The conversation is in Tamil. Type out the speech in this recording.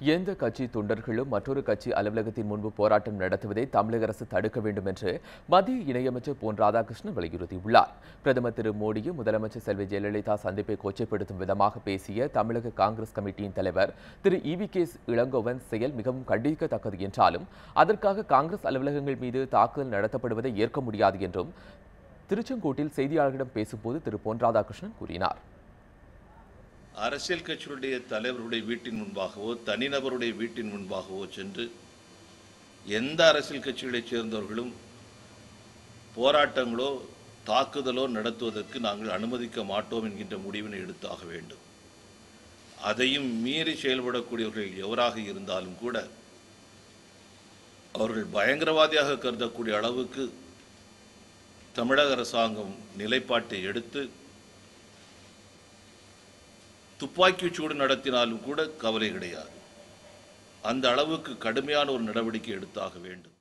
எந்த கட்சி தொண்டர்களும் மற்றொரு கட்சி அலுவலகத்தின் முன்பு போராட்டம் நடத்துவதை தமிழக அரசு தடுக்க வேண்டும் என்று மத்திய இணையமைச்சர் பொன் ராதாகிருஷ்ணன் வலியுறுத்தியுள்ளார். பிரதமர் திரு மோடியும் முதலமைச்சர் செல்வி ஜெயலலிதா சந்திப்பை கொச்சைப்படுத்தும் விதமாக பேசிய தமிழக காங்கிரஸ் கமிட்டியின் தலைவர் திரு EVK இளங்கோவன் செயல் மிகவும் கண்டிக்கத்தக்கது என்றாலும் அதற்காக காங்கிரஸ் அலுவலகங்கள் மீது தாக்குதல் நடத்தப்படுவதை ஏற்க முடியாது என்றும் திருச்செங்கோட்டில் செய்தியாளர்களிடம் பேசும்போது திரு பொன் ராதாகிருஷ்ணன் கூறினார். அரசியல் கட்சிகளுடைய தலைவருடைய வீட்டின் முன்பாகவோ தனிநபருடைய வீட்டின் முன்பாகவோ சென்று எந்த அரசியல் கட்சிகளைச் சேர்ந்தவர்களும் போராட்டங்களோ தாக்குதலோ நடத்துவதற்கு நாங்கள் அனுமதிக்க மாட்டோம் என்கின்ற முடிவினை எடுத்தாக வேண்டும். அதையும் மீறி செயல்படக்கூடியவர்கள் எவராக இருந்தாலும் கூட அவர்கள் பயங்கரவாதியாக கருதக்கூடிய அளவுக்கு தமிழக அரசாங்கம் நிலைப்பாட்டை எடுத்து துப்பாக்கிச்சூடு நடத்தினாலும் கூட கவலை கிடையாது. அந்த அளவுக்கு கடுமையான ஒரு நடவடிக்கை எடுத்தாக வேண்டும்.